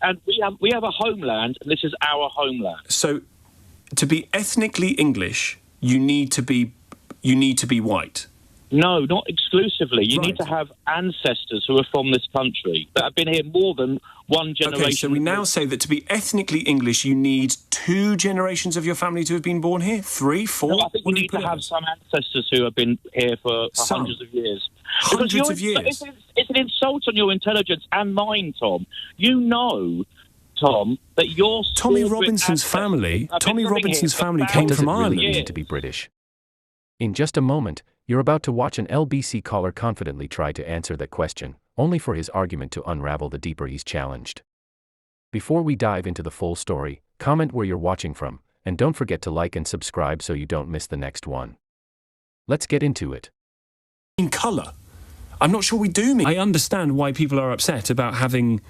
and we have a homeland, and this is our homeland. So, to be ethnically English, you need to be white. No, not exclusively. You need to have ancestors who are from this country that have been here more than one generation. Okay, so we now say that to be ethnically English, you need 2 generations of your family to have been born here? 3, 4? No, I think you need to have some ancestors who have been here for hundreds of years. Hundreds of years? It's an insult on your intelligence and mine, Tom. You know, Tom, that your Tommy Robinson's family came from Ireland. Really need to be British. In just a moment, you're about to watch an LBC caller confidently try to answer that question, only for his argument to unravel the deeper he's challenged. Before we dive into the full story, comment where you're watching from, and don't forget to like and subscribe so you don't miss the next one. Let's get into it. In colour. I'm not sure we do mean. I understand why people are upset about having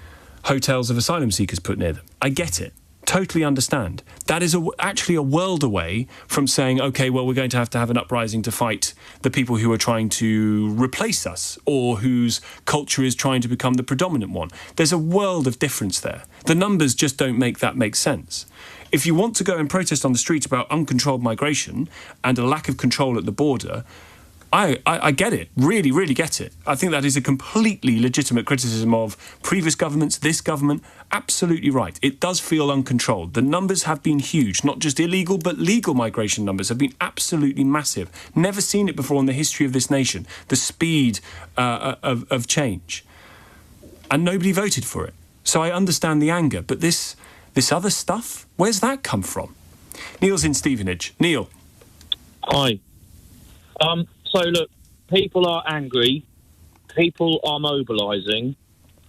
hotels of asylum seekers put near them. I get it. Totally understand. That is actually a world away from saying, okay, well, we're going to have an uprising to fight the people who are trying to replace us or whose culture is trying to become the predominant one. There's a world of difference there. The numbers just don't make that make sense. If you want to go and protest on the street about uncontrolled migration and a lack of control at the border, I get it, really, really get it. I think that is a completely legitimate criticism of previous governments, this government. Absolutely right. It does feel uncontrolled. The numbers have been huge, not just illegal, but legal migration numbers have been absolutely massive. Never seen it before in the history of this nation, the speed of change. And nobody voted for it. So I understand the anger, but this other stuff, where's that come from? Neil's in Stevenage. Neil. Hi. So, look, people are angry, people are mobilising,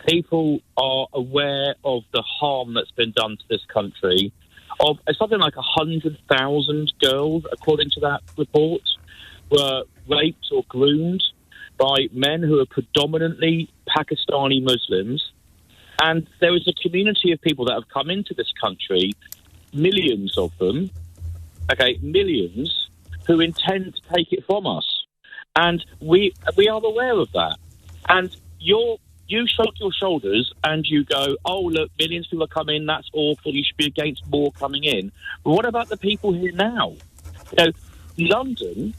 people are aware of the harm that's been done to this country. Of something like 100,000 girls, according to that report, were raped or groomed by men who are predominantly Pakistani Muslims. And there is a community of people that have come into this country, millions of them, millions, who intend to take it from us. And we are aware of that. And you shrug your shoulders and you go, oh, look, millions of people are coming, that's awful, you should be against more coming in. But what about the people here now? You know, London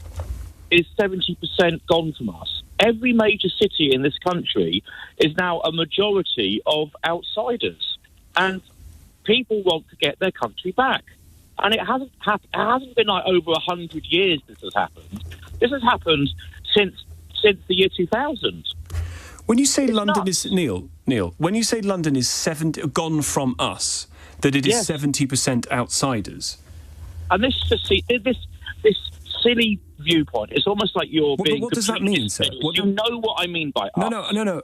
is 70% gone from us. Every major city in this country is now a majority of outsiders. And people want to get their country back. And it hasn't been like over 100 years this has happened. This has happened since the year 2000. When you say London is Neil, when you say London is gone from us, that it is 70% outsiders. And this silly viewpoint. It's almost like you're being. What does that mean, sir? You know what I mean by us. No.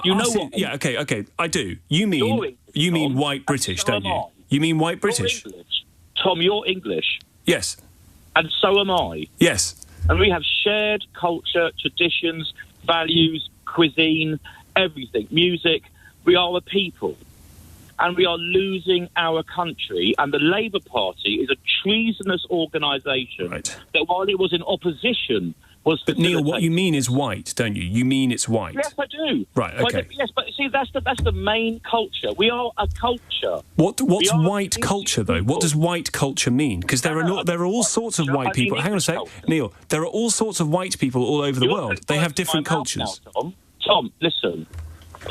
You know what? Yeah, okay, I do. You mean white British, don't you? You mean white British? Tom, you're English. Yes. And so am I. Yes. And we have shared culture, traditions, values, cuisine, everything, music. We are a people. And we are losing our country. And the Labour Party is a treasonous organisation that, while it was in opposition, was... But, Neil, what you mean is white, don't you? You mean it's white. Yes, I do. Right, okay. But see, that's the main culture. We are a culture. What's white culture, though? What does white culture mean? Because there are all sorts of white people. Hang on a sec. Neil, there are all sorts of white people all over the world. They have different cultures. Now, Tom, listen.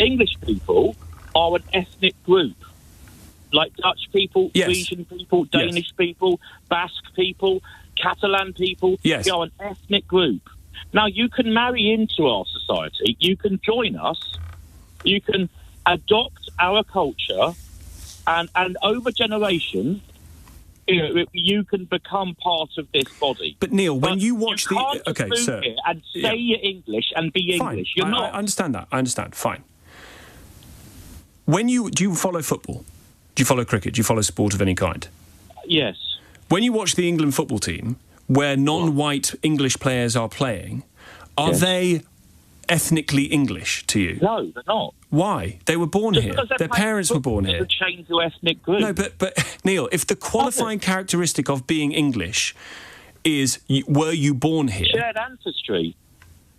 English people are an ethnic group. Like Dutch people, Frisian people, Danish people, Basque people, Catalan people. Yes. We are an ethnic group. Now, you can marry into our society. You can join us. You can adopt our culture. And over generation, you can become part of this body. But, Neil, when you watch you can't just move here and say you're English and be English. You're not. I understand that. I understand. Fine. Do you follow football? Do you follow cricket? Do you follow sport of any kind? Yes. When you watch the England football team, where non-white English players are playing, are they ethnically English to you? No, they're not. Why? They were born here. Their parents were born here. Change the ethnic group. No, but Neil, if the qualifying characteristic of being English is were you born here? Shared ancestry.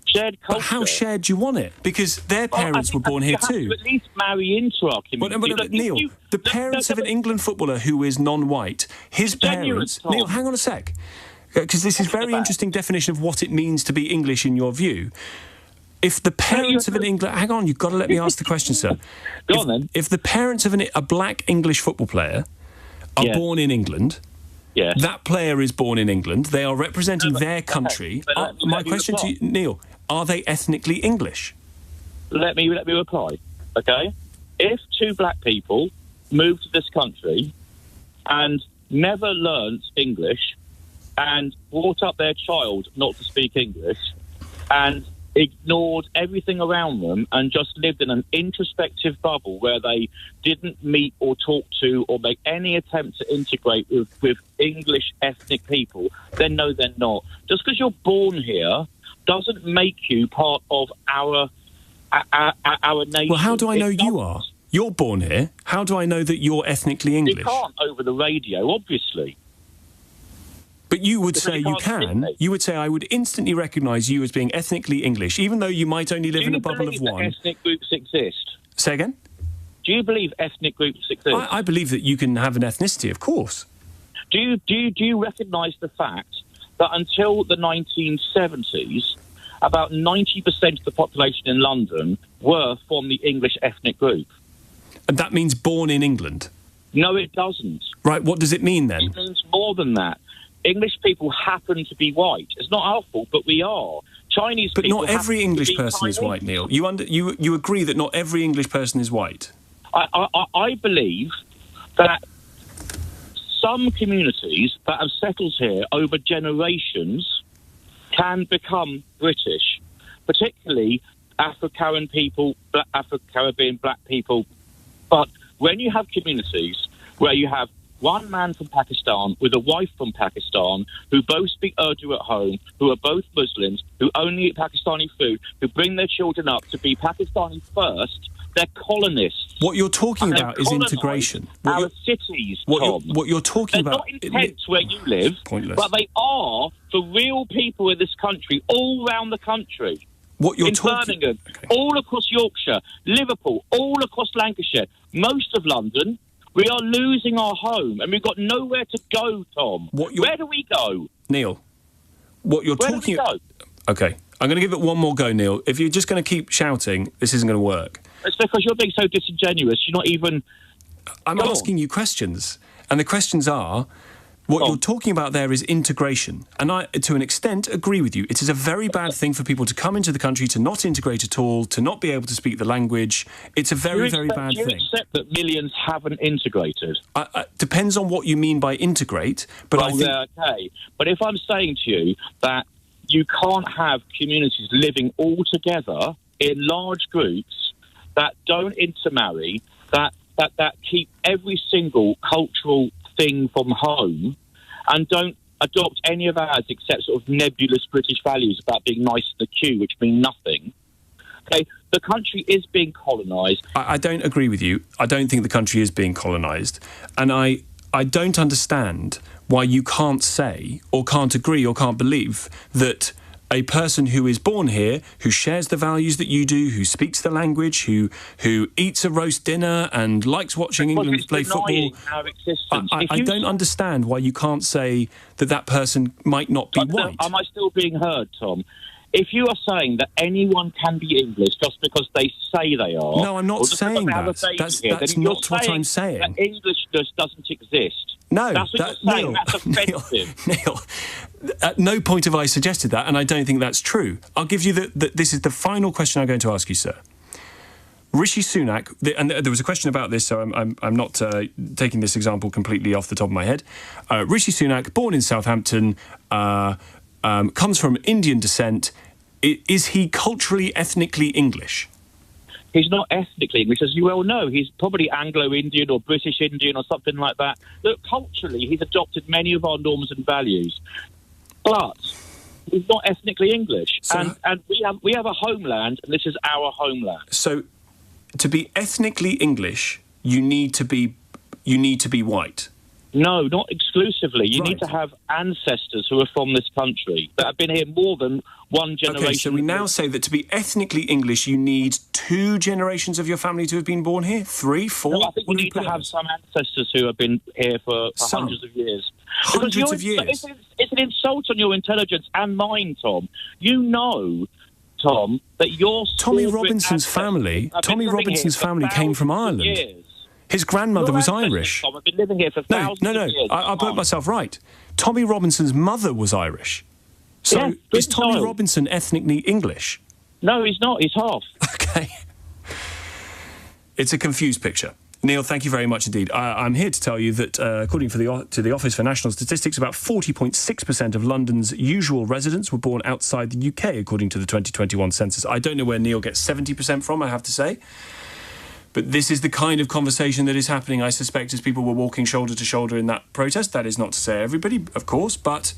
Shared culture. But how shared do you want it? Because their parents were born here you have too. to at least marry into our community. But Neil, the parents of an England footballer who is non-white, his parents... Neil, hang on a sec. Because this is very interesting definition of what it means to be English in your view. If the parents of an England... Hang on, you've got to let me ask the question, sir. Go on, then. If the parents of a black English football player are born in England... Yes. That player is born in England. They are representing their country. My question to you, Neil, are they ethnically English? Let me reply, okay? If two black people moved to this country and never learnt English and brought up their child not to speak English and ignored everything around them and just lived in an introspective bubble where they didn't meet or talk to or make any attempt to integrate with English ethnic people, then no, they're not. Just because you're born here doesn't make you part of our nation. Well, how do I know you are? You're born here. How do I know that you're ethnically English? You can't over the radio, obviously. But you would say you can. You would say I would instantly recognise you as being ethnically English, even though you might only live in a bubble of one. Do you believe that ethnic groups exist? Say again? Do you believe ethnic groups exist? I believe that you can have an ethnicity, of course. Do you recognise the fact that until the 1970s, about 90% of the population in London were from the English ethnic group? And that means born in England? No, it doesn't. Right, what does it mean then? It means more than that. English people happen to be white. It's not our fault, but we are. Chinese people. But not every English person is white, Neil. You agree that not every English person is white? I believe that some communities that have settled here over generations can become British, particularly Afro-Caribbean people, Afro-Caribbean black people. But when you have communities where you have one man from Pakistan with a wife from Pakistan who both speak Urdu at home, who are both Muslims, who only eat Pakistani food, who bring their children up to be Pakistani first, they're colonists. What you're talking about is integration. Our cities, what you're talking about... They're not in tents where you live, but they are for real people in this country, all around the country. What you're in Birmingham, all across Yorkshire, Liverpool, all across Lancashire, most of London... We are losing our home, and we've got nowhere to go, Tom. Where do we go? Neil, what you're talking about... OK, I'm going to give it one more go, Neil. If you're just going to keep shouting, this isn't going to work. It's because you're being so disingenuous. You're not even... I'm asking you questions, and the questions are... What you're talking about there is integration. And I, to an extent, agree with you. It is a very bad thing for people to come into the country, to not integrate at all, to not be able to speak the language. It's a very, very bad thing. Do you accept that millions haven't integrated? Depends on what you mean by integrate. But I think... OK. But if I'm saying to you that you can't have communities living all together in large groups that don't intermarry, that keep every single cultural thing from home and don't adopt any of ours except sort of nebulous British values about being nice in the queue, which mean nothing. Okay, the country is being colonised. I don't agree with you. I don't think the country is being colonised. And I don't understand why you can't say or can't agree or can't believe that a person who is born here, who shares the values that you do, who speaks the language, who eats a roast dinner and likes watching England play football. I don't understand why you can't say that person might not be white. Am I still being heard, Tom? If you are saying that anyone can be English just because they say they are... No, I'm not saying that. That's not what I'm saying. That English just doesn't exist. No, that's what you're saying. That's offensive. Neil, at no point have I suggested that, and I don't think that's true. I'll give you this is the final question I'm going to ask you, sir. Rishi Sunak, and there was a question about this, so I'm not taking this example completely off the top of my head. Rishi Sunak, born in Southampton, comes from Indian descent. Is he culturally, ethnically English? He's not ethnically English, as you well know. He's probably Anglo-Indian or British Indian or something like that. Look, culturally, he's adopted many of our norms and values. But he's not ethnically English. So, and we have a homeland, and this is our homeland. So to be ethnically English, you need to be white. No, not exclusively. You need Right. to have ancestors who are from this country that have been here more than one generation. Okay, so we now say that to be ethnically English, you need 2 generations of your family to have been born here? 3, 4? No, I think you What do we need to put it have as? some ancestors who have been here for Some. hundreds of years. Hundreds of years? It's an insult on your intelligence and mine, Tom. You know, Tom, that your Tommy Salisbury Robinson's ancestors family, have been Tommy living Robinson's here for family came from thousands of Ireland. years. His grandmother Your was ancestors, Irish. Tom, have been living here for No, thousands no, of no. years. I put myself right. Tommy Robinson's mother was Irish. So Yeah, is British Tommy style. Robinson ethnically English? No, he's not. He's half. Okay. It's a confused picture. Neil, thank you very much indeed. I'm here to tell you that, according to the Office for National Statistics, about 40.6% of London's usual residents were born outside the UK, according to the 2021 census. I don't know where Neil gets 70% from, I have to say. But this is the kind of conversation that is happening, I suspect, as people were walking shoulder to shoulder in that protest. That is not to say everybody, of course, but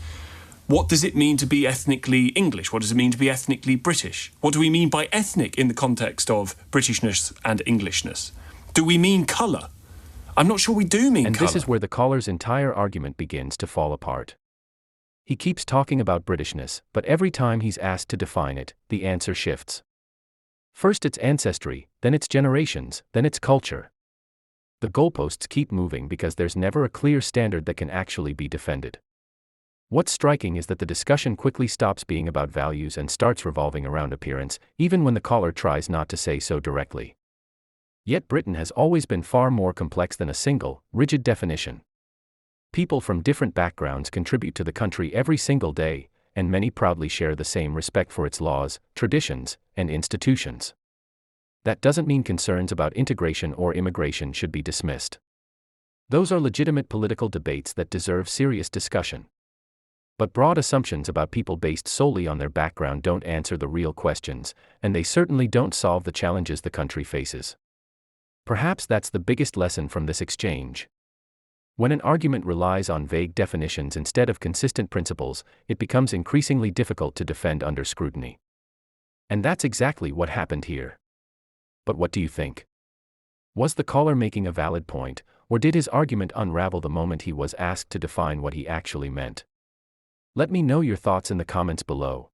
what does it mean to be ethnically English? What does it mean to be ethnically British? What do we mean by ethnic in the context of Britishness and Englishness? Do we mean colour? I'm not sure we do mean And colour. this is where the caller's entire argument begins to fall apart. He keeps talking about Britishness, but every time he's asked to define it, the answer shifts. First it's ancestry, then it's generations, then it's culture. The goalposts keep moving because there's never a clear standard that can actually be defended. What's striking is that the discussion quickly stops being about values and starts revolving around appearance, even when the caller tries not to say so directly. Yet Britain has always been far more complex than a single, rigid definition. People from different backgrounds contribute to the country every single day, and many proudly share the same respect for its laws, traditions, and institutions. That doesn't mean concerns about integration or immigration should be dismissed. Those are legitimate political debates that deserve serious discussion. But broad assumptions about people based solely on their background don't answer the real questions, and they certainly don't solve the challenges the country faces. Perhaps that's the biggest lesson from this exchange. When an argument relies on vague definitions instead of consistent principles, it becomes increasingly difficult to defend under scrutiny. And that's exactly what happened here. But what do you think? Was the caller making a valid point, or did his argument unravel the moment he was asked to define what he actually meant? Let me know your thoughts in the comments below.